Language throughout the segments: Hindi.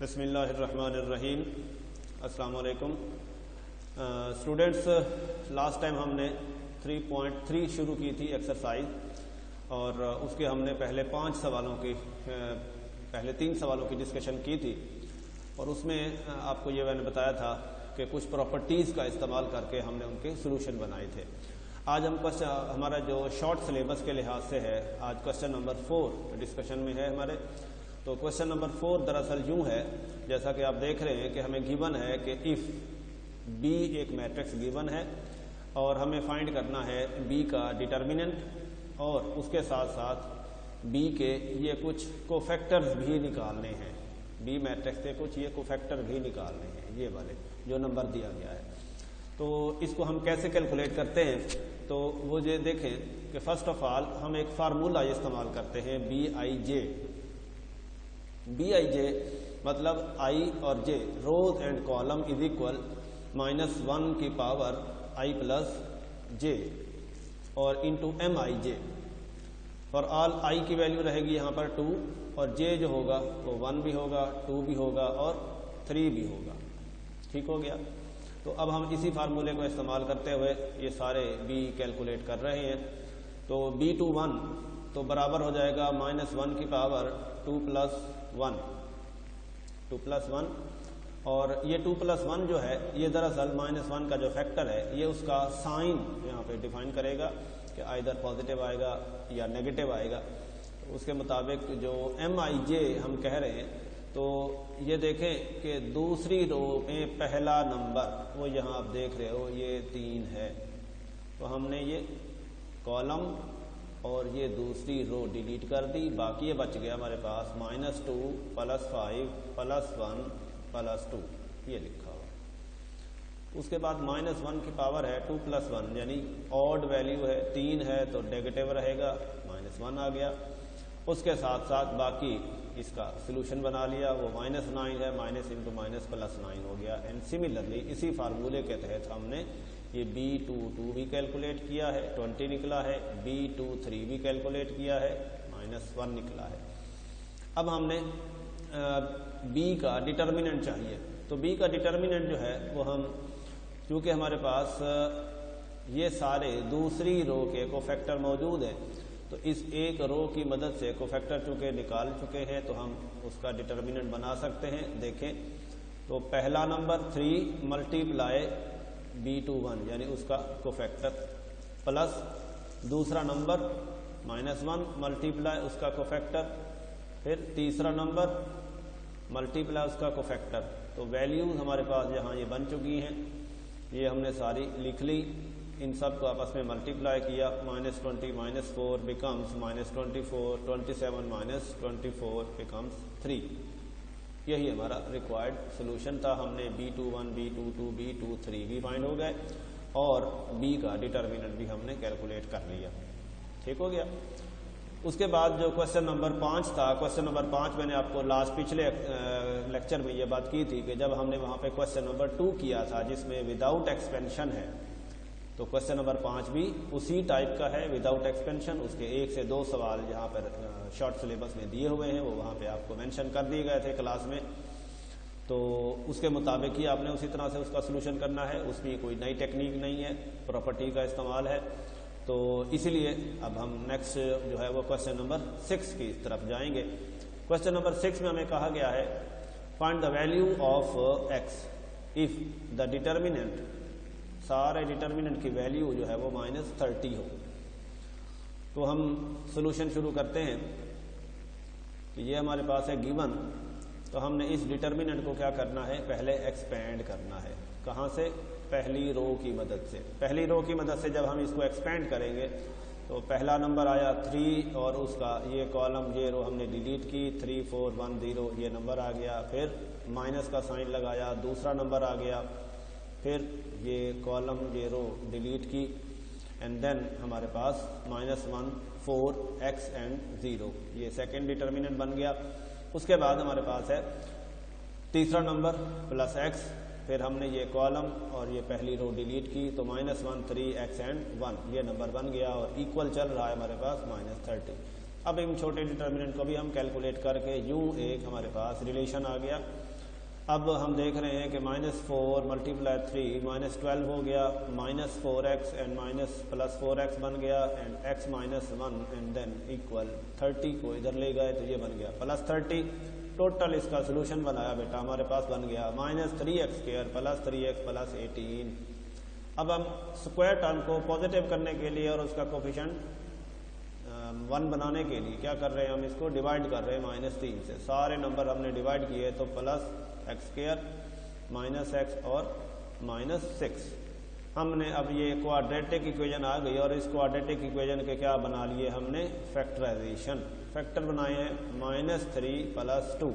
बिस्मिल्लाहिर्रहमानिर्रहीम। अस्सलाम वालेकुम स्टूडेंट्स। लास्ट टाइम हमने 3.3 शुरू की थी एक्सरसाइज, और उसके हमने पहले 3 सवालों की डिस्कशन की थी, और उसमें आपको ये मैंने बताया था कि कुछ प्रॉपर्टीज़ का इस्तेमाल करके हमने उनके सोल्यूशन बनाए थे। आज हम हमारा जो शॉर्ट सिलेबस के लिहाज से है, आज क्वेश्चन नंबर 4 डिस्कशन में है हमारे। तो क्वेश्चन नंबर 4 दरअसल यूँ है, जैसा कि आप देख रहे हैं कि हमें गिवन है कि इफ़ बी एक मैट्रिक्स गिवन है और हमें फाइंड करना है बी का डिटर्मिनेंट, और उसके साथ साथ बी के ये कुछ कोफैक्टर्स भी निकालने हैं। बी मैट्रिक्स के कुछ ये कोफैक्टर भी निकालने हैं, ये वाले जो नंबर दिया गया है। तो इसको हम कैसे कैलकुलेट करते हैं, तो वो ये देखें कि फर्स्ट ऑफ ऑल हम एक फार्मूला इस्तेमाल करते हैं BIJ मतलब I और J rows and column is equal -1 की पावर I प्लस J और into MIJ। For all I की वैल्यू रहेगी यहाँ पर 2, और J जो होगा वो 1 भी होगा, 2 भी होगा और 3 भी होगा। ठीक हो गया। तो अब हम इसी फार्मूले को इस्तेमाल करते हुए ये सारे B कैलकुलेट कर रहे हैं। तो B21 तो बराबर हो जाएगा -1 की पावर 2 प्लस 1, और ये 2 प्लस 1 जो है ये दरअसल -1 का जो फैक्टर है ये उसका साइन यहाँ पे डिफाइन करेगा कि आइदर पॉजिटिव आएगा या नेगेटिव आएगा। तो उसके मुताबिक जो MIJ हम कह रहे हैं, तो ये देखें कि दूसरी रो में पहला नंबर वो यहाँ आप देख रहे हो ये 3 है। तो हमने ये कॉलम और ये दूसरी रो डिलीट कर दी, बाकी ये बच गया हमारे पास -2 + 5 + 1 + 2 ये लिखा हुआ। उसके बाद -1 की पावर है 2 + 1 यानी ऑड वैल्यू है, 3 है तो नेगेटिव रहेगा, -1 आ गया। उसके साथ साथ बाकी इसका सोल्यूशन बना लिया, वो -9 है, माइनस इंटू माइनस प्लस 9 हो गया। एंड सिमिलरली इसी फार्मूले के तहत हमने ये B22 भी कैलकुलेट किया है, 20 निकला है, B23 भी कैलकुलेट किया है, -1 निकला है। अब हमने B का डिटर्मिनेंट चाहिए। तो B का डिटर्मिनेंट जो है वो हम, क्योंकि हमारे पास ये सारे दूसरी रो के कोफैक्टर मौजूद हैं, तो इस एक रो की मदद से कोफैक्टर चूँकि निकाल चुके हैं तो हम उसका डिटर्मिनेंट बना सकते हैं। देखें तो पहला नंबर 3 मल्टीप्लाई B21 यानी उसका कोफैक्टर, प्लस दूसरा नंबर -1 मल्टीप्लाई उसका कोफैक्टर, फिर तीसरा नंबर मल्टीप्लाई उसका कोफैक्टर। तो वैल्यूज हमारे पास यहाँ ये बन चुकी हैं, ये हमने सारी लिख ली। इन सब को आपस में मल्टीप्लाई किया, -20 -4 बिकम्स -24, 27 -24 बिकम्स 3। यही हमारा रिक्वायर्ड सोल्यूशन था। हमने B21, B22, B23 भी फाइंड हो गए, और B का डिटर्मिनेंट भी हमने कैलकुलेट कर लिया। ठीक हो गया। उसके बाद जो क्वेश्चन नंबर 5 था, क्वेश्चन नंबर 5 मैंने आपको पिछले लेक्चर में ये बात की थी कि जब हमने वहाँ पे क्वेश्चन नंबर 2 किया था जिसमें विदाउट एक्सपेंशन है, तो क्वेश्चन नंबर 5 भी उसी टाइप का है, विदाउट एक्सपेंशन। उसके 1 से 2 सवाल जहाँ पर शॉर्ट सिलेबस में दिए हुए हैं वो वहाँ पे आपको मेंशन कर दिए गए थे क्लास में। तो उसके मुताबिक ही आपने उसी तरह से उसका सोल्यूशन करना है, उसमें कोई नई टेक्निक नहीं है, प्रॉपर्टी का इस्तेमाल है। तो इसीलिए अब हम नेक्स्ट जो है वो क्वेश्चन नंबर 6 की तरफ जाएंगे। क्वेश्चन नंबर 6 में हमें कहा गया है find the value of x if the determinant, सारे डिटर्मिनेंट की वैल्यू जो है वो -30 हो। तो हम सोल्यूशन शुरू करते हैं। तो ये हमारे पास है गिवन, तो हमने इस डिटर्मिनेंट को क्या करना है, पहले एक्सपेंड करना है। कहाँ से? पहली रो की मदद से। पहली रो की मदद से जब हम इसको एक्सपेंड करेंगे तो पहला नंबर आया 3, और उसका ये कॉलम ये रो हमने डिलीट की, 3 4 1 0 ये नंबर आ गया। फिर माइनस का साइन लगाया, दूसरा नंबर आ गया। फिर ये कॉलम ये रो डिलीट की, एंड देन हमारे पास -1 4 x एंड 0 ये सेकेंड डिटर्मिनेंट बन गया। उसके बाद हमारे पास है तीसरा नंबर +x, फिर हमने ये कॉलम और ये पहली रो डिलीट की, तो -1 3 x एंड 1 ये नंबर बन गया, और इक्वल चल रहा है हमारे पास -30। अब इन छोटे डिटर्मिनेंट को भी हम कैलकुलेट करके यूँ एक हमारे पास रिलेशन आ गया अब हम देख रहे हैं कि -4 मल्टीप्लाई 3 -12 हो गया, -4x एंड +4x बन गया and x -1 and than equal 30 को इधर ले गए तो ये बन गया +30। टोटल इसका सोल्यूशन बनाया बेटा हमारे पास बन गया -3x² + 3x + 18। अब हम स्क्वायर टर्म को पॉजिटिव करने के लिए और उसका कोफिशिएंट 1 बनाने के लिए क्या कर रहे हैं, हम इसको डिवाइड कर रहे हैं -3 से। सारे नंबर हमने डिवाइड किए तो +x² -x और -6। हमने अब ये क्वाड्रेटिक इक्वेशन आ गई और इस क्वाड्रेटिक इक्वेशन के क्या बना लिए हमने, फैक्टराइजेशन। फैक्टर बनाए हैं -3 + 2,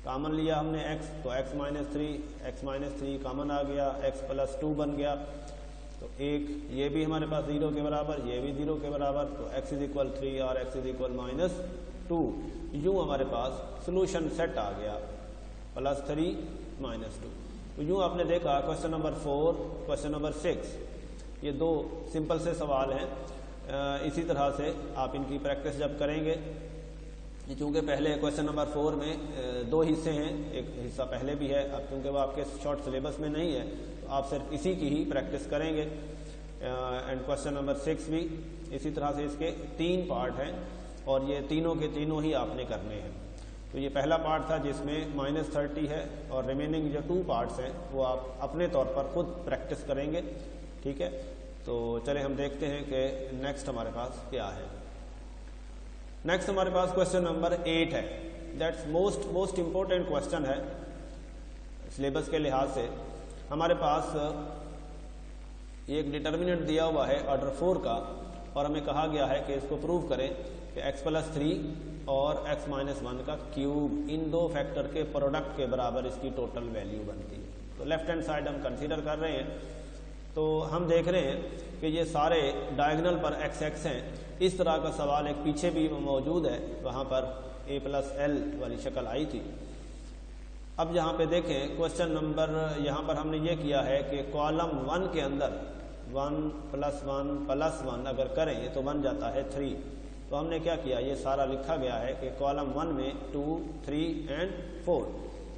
कॉमन लिया हमने x तो x -3 कॉमन आ गया, x + 2 बन गया तो एक ये भी हमारे पास 0 के बराबर, ये भी 0 के बराबर, तो x = 3 और x = -2। यूँ हमारे पास सोल्यूशन सेट आ गया +3 -2। तो यूँ आपने देखा क्वेश्चन नंबर 4, क्वेश्चन नंबर 6, ये दो सिंपल से सवाल हैं। इसी तरह से आप इनकी प्रैक्टिस जब करेंगे, चूँकि पहले क्वेश्चन नंबर 4 में 2 हिस्से हैं, एक हिस्सा पहले भी है, अब क्योंकि वो आपके शॉर्ट सिलेबस में नहीं है तो आप सिर्फ इसी की ही प्रैक्टिस करेंगे। एंड क्वेश्चन नंबर 6 भी इसी तरह से, इसके 3 पार्ट हैं और ये तीनों के तीनों ही आपने करने हैं। तो ये पहला पार्ट था जिसमें -30 है और रिमेनिंग जो 2 पार्ट्स हैं वो आप अपने तौर पर खुद प्रैक्टिस करेंगे, ठीक है। तो चले हम देखते हैं कि नेक्स्ट हमारे पास क्या है। नेक्स्ट हमारे पास क्वेश्चन नंबर 8 है, दैट्स मोस्ट इम्पोर्टेंट क्वेश्चन है सिलेबस के लिहाज से। हमारे पास एक डिटर्मिनेंट दिया हुआ है ऑर्डर 4 का और हमें कहा गया है कि इसको प्रूव करें कि x + 3 और x - 1 का क्यूब इन दो फैक्टर के प्रोडक्ट के बराबर इसकी टोटल वैल्यू बनती है। तो लेफ्ट हैंड साइड हम कंसीडर कर रहे हैं, तो हम देख रहे हैं कि ये सारे डायगोनल पर x हैं। इस तरह का सवाल एक पीछे भी मौजूद है, वहाँ पर a + l वाली शक्ल आई थी। अब यहाँ पे देखें क्वेश्चन नंबर, यहाँ पर हमने ये किया है कि कॉलम 1 के अंदर 1 + 1 + 1 अगर करें तो बन जाता है 3। तो हमने क्या किया, ये सारा लिखा गया है कि कॉलम 1 में 2, 3 एंड 4,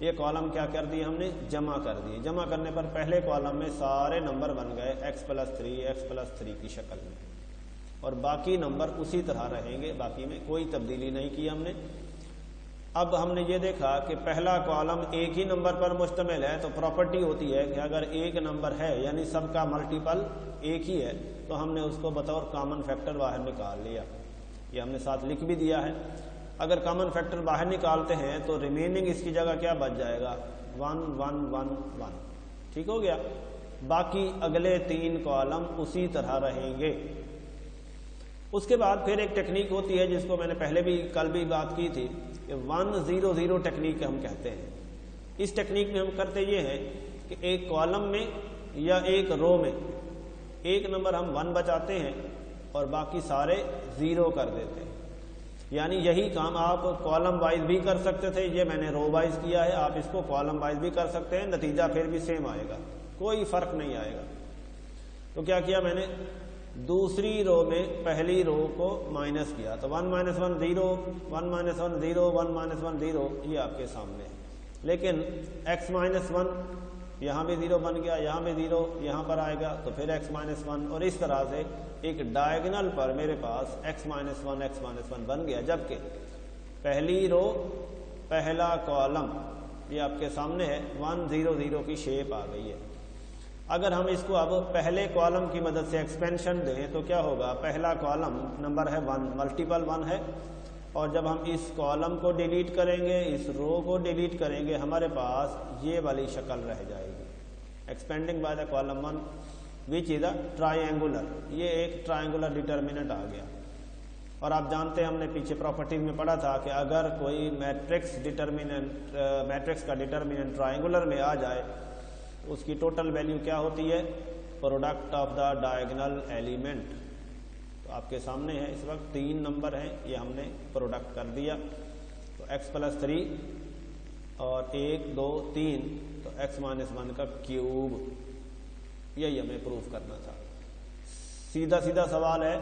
ये कॉलम क्या कर दिए हमने, जमा कर दिए। जमा करने पर पहले कॉलम में सारे नंबर बन गए x + 3 की शक्ल में और बाकी नंबर उसी तरह रहेंगे, बाकी में कोई तब्दीली नहीं की हमने। अब हमने ये देखा कि पहला कॉलम एक ही नंबर पर मुश्तमिल है, तो प्रॉपर्टी होती है कि अगर एक नंबर है यानी सबका मल्टीपल एक ही है तो हमने उसको बतौर कॉमन फैक्टर बाहर निकाल लिया। ये हमने साथ लिख भी दिया है। अगर कॉमन फैक्टर बाहर निकालते हैं तो रिमेनिंग इसकी जगह क्या बच जाएगा, 1 1 1 1, ठीक हो गया। बाकी अगले 3 कॉलम उसी तरह रहेंगे। उसके बाद फिर एक टेक्निक होती है जिसको मैंने पहले भी कल भी बात की थी, 1-0-0 टेक्निक हम कहते हैं। इस टेक्निक में हम करते ये हैं कि एक कॉलम में या एक रो में एक नंबर हम 1 बचाते हैं और बाकी सारे 0 कर देते हैं। यानी यही काम आप कॉलम वाइज भी कर सकते थे, ये मैंने रो वाइज किया है, आप इसको कॉलम वाइज भी कर सकते हैं, नतीजा फिर भी सेम आएगा, कोई फर्क नहीं आएगा। तो क्या किया मैंने, दूसरी रो में पहली रो को माइनस किया, तो 1 - 1 0, 1 - 1 0, 1 - 1 0, ये आपके सामने है। लेकिन x - 1 यहाँ भी 0 बन गया, यहाँ भी 0 यहाँ पर आएगा, तो फिर x - 1 और इस तरह से एक डायगोनल पर मेरे पास x - 1 बन गया। जबकि पहली रो पहला कॉलम ये आपके सामने है, 1 0 0 की शेप आ गई है। अगर हम इसको अब पहले कॉलम की मदद से एक्सपेंशन दें तो क्या होगा, पहला कॉलम नंबर है 1, मल्टीपल 1 है, और जब हम इस कॉलम को डिलीट करेंगे, इस रो को डिलीट करेंगे, हमारे पास ये वाली शक्ल रह जाएगी, expanding by the column 1 which is a triangular. ये एक ट्राइंगुलर डिटर्मिनेंट आ गया। और आप जानते हैं हमने पीछे प्रॉपर्टीज में पढ़ा था कि अगर कोई मैट्रिक्स का डिटर्मिनेंट ट्राइंगुलर में आ जाए उसकी टोटल वैल्यू क्या होती है, product of the diagonal element. तो आपके सामने है इस वक्त 3 नंबर हैं, ये हमने प्रोडक्ट कर दिया। तो x + 3 और 1 2 3, तो x - 1 का क्यूब, यही हमें प्रूफ करना था। सीधा सीधा सवाल है,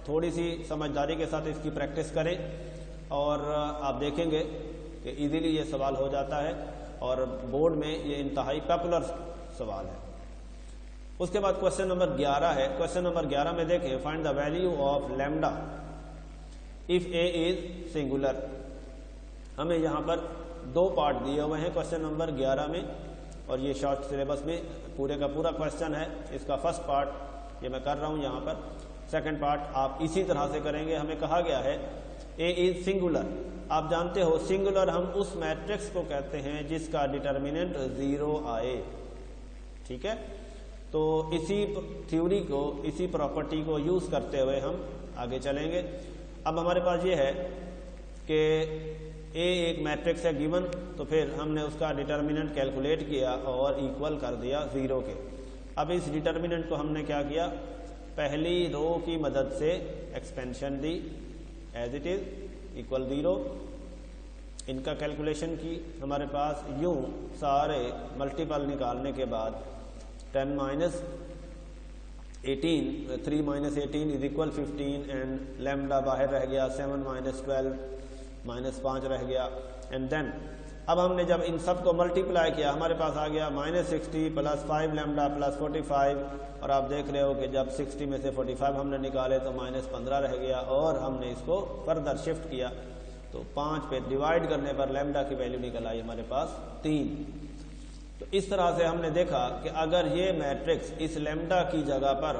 थोड़ी सी समझदारी के साथ इसकी प्रैक्टिस करें और आप देखेंगे कि इजीली ये सवाल हो जाता है। और बोर्ड में ये इंतहाई पॉपुलर सवाल है। उसके बाद क्वेश्चन नंबर 11 है। क्वेश्चन नंबर 11 में देखें, find the value of lambda if A is singular. हमें यहाँ पर 2 पार्ट दिए हुए हैं क्वेश्चन नंबर 11 में, और ये शॉर्ट सिलेबस में पूरे का पूरा क्वेश्चन है। इसका फर्स्ट पार्ट ये मैं कर रहा हूँ यहाँ पर, सेकंड पार्ट आप इसी तरह से करेंगे। हमें कहा गया है ए इज सिंगुलर। आप जानते हो सिंगुलर हम उस मैट्रिक्स को कहते हैं जिसका डिटर्मिनेंट 0 आए, ठीक है। तो इसी थ्योरी को, इसी प्रॉपर्टी को यूज करते हुए हम आगे चलेंगे। अब हमारे पास ये है कि ए एक मैट्रिक्स है गिवन, तो फिर हमने उसका डिटर्मिनेंट कैलकुलेट किया और इक्वल कर दिया 0 के। अब इस डिटर्मिनेंट को हमने क्या किया, पहली रो की मदद से एक्सपेंशन दी एज इट इज इक्वल 0। इनका कैलकुलेशन की हमारे पास यूं सारे मल्टीपल निकालने के बाद 10 minus 18, 3 minus 18 is equal 15 and lambda बाहर रह गया, 7 माइनस 12 माइनस 5 रह गया। एंड देन अब हमने जब इन सब को मल्टीप्लाई किया हमारे पास आ गया -60 प्लस 5 लैम्डा प्लस 45, और आप देख रहे हो कि जब 60 में से 45 हमने निकाले तो -15 रह गया, और हमने इसको फर्दर शिफ्ट किया तो 5 पे डिवाइड करने पर लैम्डा की वैल्यू निकल आई हमारे पास 3। तो इस तरह से हमने देखा कि अगर ये मैट्रिक्स इस लैम्डा की जगह पर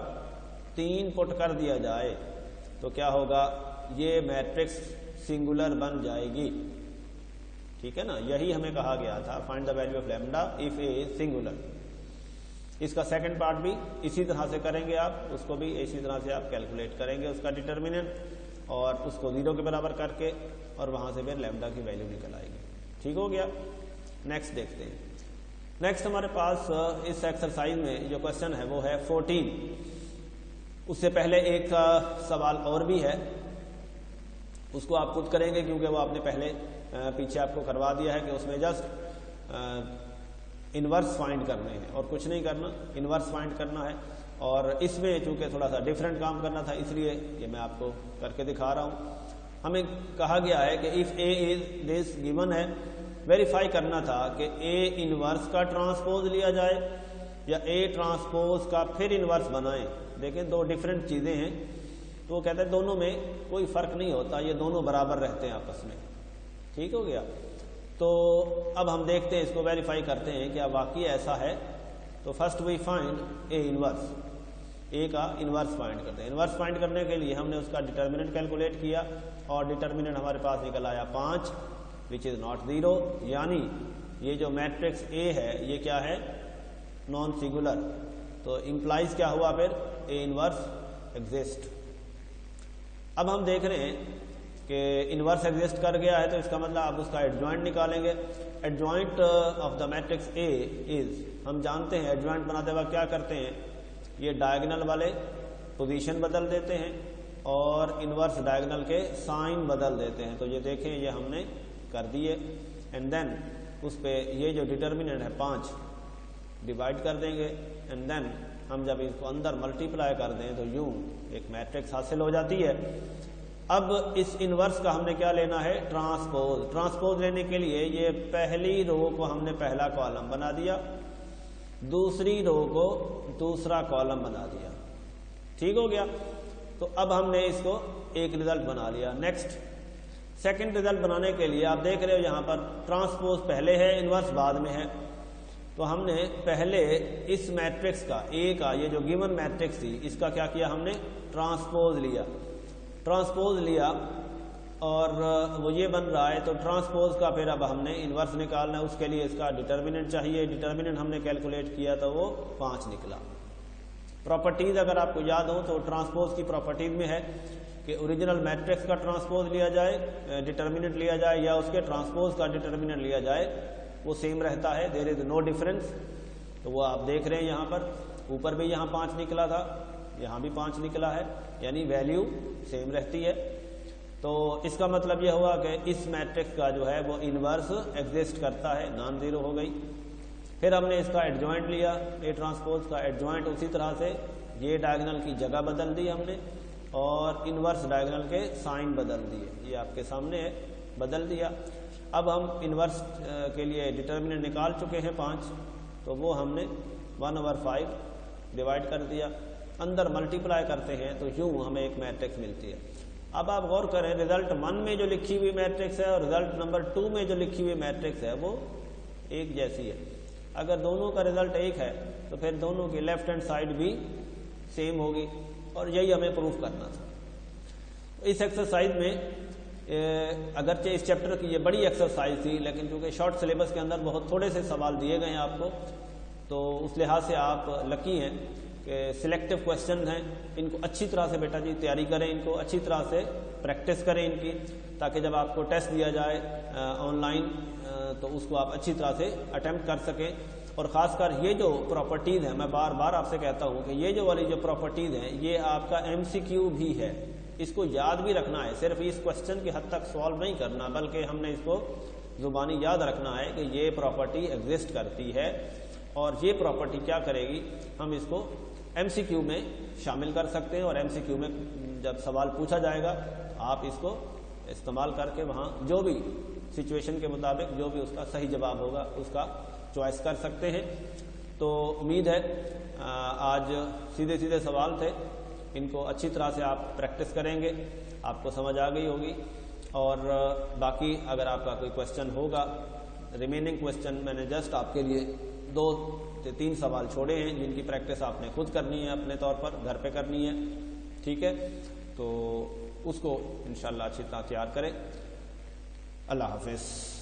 3 पुट कर दिया जाए तो क्या होगा, ये मैट्रिक्स सिंगुलर बन जाएगी, ठीक है ना। यही हमें कहा गया था, find the value of lambda if A is singular. इसका सेकंड पार्ट भी इसी तरह से करेंगे आप, उसको भी इसी तरह से आप कैलकुलेट करेंगे उसका डिटर्मिनेंट, और उसको 0 के बराबर करके, और वहां से फिर लैम्डा की वैल्यू निकल आएगी। ठीक हो गया। नेक्स्ट देखते हैं। नेक्स्ट हमारे पास इस एक्सरसाइज में जो क्वेश्चन है वो है 14। उससे पहले एक सवाल और भी है, उसको आप खुद करेंगे क्योंकि वो आपने पहले पीछे आपको करवा दिया है कि उसमें जस्ट इनवर्स फाइंड करने हैं और कुछ नहीं करना, इनवर्स फाइंड करना है। और इसमें चूंकि थोड़ा सा डिफरेंट काम करना था इसलिए ये मैं आपको करके दिखा रहा हूँ। हमें कहा गया है कि if A is this given है, वेरीफाई करना था कि ए इनवर्स का ट्रांसपोज लिया जाए या ए ट्रांसपोज का फिर इनवर्स बनाएं। देखें 2 डिफरेंट चीजें हैं, तो वो कहते हैं दोनों में कोई फर्क नहीं होता, ये दोनों बराबर रहते हैं आपस में। ठीक हो गया। तो अब हम देखते हैं, इसको वेरीफाई करते हैं क्या वाकई ऐसा है। तो first we find A inverse, A का इनवर्स फाइंड करते हैं। इनवर्स फाइंड करने के लिए हमने उसका डिटर्मिनेंट कैलकुलेट किया और डिटर्मिनेंट हमारे पास निकल आया 5 विच इज नॉट 0, यानी ये जो मैट्रिक्स ए है ये क्या है, नॉन सिंगुलर। तो इंप्लाइज क्या हुआ फिर, ए इनवर्स एग्जिस्ट। अब हम देख रहे हैं कि इनवर्स एग्जिस्ट कर गया है, तो इसका मतलब आप उसका एडजॉइंट निकालेंगे। Adjoint of the matrix A is, हम जानते हैं एडजॉइंट बनाते वक्त क्या करते हैं, ये डायगोनल वाले पोजीशन बदल देते हैं और इनवर्स डायगोनल के साइन बदल देते हैं। तो ये देखें, ये हमने कर दिए। एंड देन उस पे ये जो डिटर्मिनेंट है 5 डिवाइड कर देंगे, एंड देन हम जब इसको अंदर मल्टीप्लाई कर दें तो यूं एक मैट्रिक्स हासिल हो जाती है। अब इस इनवर्स का हमने क्या लेना है, ट्रांसपोज। ट्रांसपोज लेने के लिए ये पहली रो को हमने पहला कॉलम बना दिया, दूसरी रो को दूसरा कॉलम बना दिया। ठीक हो गया। तो अब हमने इसको एक रिजल्ट बना लिया। नेक्स्ट सेकंड रिजल्ट बनाने के लिए आप देख रहे हो यहाँ पर ट्रांसपोज पहले है, इनवर्स बाद में है। तो हमने पहले इस मैट्रिक्स का ए का, ये जो गिवन मैट्रिक्स थी, इसका क्या किया हमने, ट्रांसपोज लिया। ट्रांसपोज लिया और वो ये बन रहा है, तो ट्रांसपोज का फिर अब हमने इनवर्स निकालना है, उसके लिए इसका डिटर्मिनेंट चाहिए। डिटर्मिनेंट हमने कैलकुलेट किया तो वो 5 निकला। प्रॉपर्टीज अगर आपको याद हो तो ट्रांसपोज की प्रॉपर्टीज में है कि ओरिजिनल मैट्रिक्स का ट्रांसपोज लिया जाए, डिटर्मिनेंट लिया जाए, या उसके ट्रांसपोज का डिटर्मिनेंट लिया जाए, वो सेम रहता है, देयर इज नो डिफरेंस। तो वो आप देख रहे हैं यहाँ पर, ऊपर भी यहाँ 5 निकला था, यहाँ भी 5 निकला है, यानी वैल्यू सेम रहती है। तो इसका मतलब यह हुआ कि इस मैट्रिक्स का जो है वो इनवर्स एग्जिस्ट करता है, नॉन जीरो हो गई। फिर हमने इसका एडजॉइंट लिया, ए ट्रांसपोज का एडजॉइंट, उसी तरह से ये डायगोनल की जगह बदल दी हमने और इनवर्स डायगोनल के साइन बदल दिए, ये आपके सामने है, बदल दिया। अब हम इन्वर्स के लिए डिटर्मिनेंट निकाल चुके हैं 5, तो वो हमने 1/5 डिवाइड कर दिया, अंदर मल्टीप्लाई करते हैं तो यूं हमें एक मैट्रिक्स मिलती है। अब आप गौर करें, रिजल्ट 1 में जो लिखी हुई मैट्रिक्स है और रिजल्ट नंबर 2 में जो लिखी हुई मैट्रिक्स है वो एक जैसी है। अगर दोनों का रिजल्ट एक है तो फिर दोनों की लेफ्ट हैंड साइड भी सेम होगी, और यही हमें प्रूफ करना था। इस एक्सरसाइज में अगरचे इस चैप्टर की ये बड़ी एक्सरसाइज थी, लेकिन चूंकि शॉर्ट सिलेबस के अंदर बहुत थोड़े से सवाल दिए गए हैं आपको, तो उस लिहाज से आप लकी हैं कि सिलेक्टिव क्वेश्चन हैं। इनको अच्छी तरह से बेटा जी तैयारी करें, इनको अच्छी तरह से प्रैक्टिस करें इनकी, ताकि जब आपको टेस्ट दिया जाए ऑनलाइन तो उसको आप अच्छी तरह से अटेम्प्ट कर सकें। और ख़ासकर ये जो प्रॉपर्टीज़ हैं, मैं बार बार आपसे कहता हूँ कि ये जो वाली जो प्रॉपर्टीज़ हैं ये आपका MCQ भी है, इसको याद भी रखना है। सिर्फ इस क्वेश्चन की हद तक सॉल्व नहीं करना, बल्कि हमने इसको ज़ुबानी याद रखना है कि ये प्रॉपर्टी एग्जिस्ट करती है और ये प्रॉपर्टी क्या करेगी, हम इसको MCQ में शामिल कर सकते हैं। और MCQ में जब सवाल पूछा जाएगा आप इसको इस्तेमाल करके वहाँ जो भी सिचुएशन के मुताबिक जो भी उसका सही जवाब होगा उसका चॉइस कर सकते हैं। तो उम्मीद है आज सीधे सीधे सवाल थे, इनको अच्छी तरह से आप प्रैक्टिस करेंगे, आपको समझ आ गई होगी। और बाकी अगर आपका कोई क्वेश्चन होगा, रिमेनिंग क्वेश्चन मैंने जस्ट आपके लिए 2 से 3 सवाल छोड़े हैं जिनकी प्रैक्टिस आपने खुद करनी है, अपने तौर पर घर पे करनी है, ठीक है। तो उसको इंशाल्लाह अच्छी तरह तैयार करें। अल्लाह हाफिज़।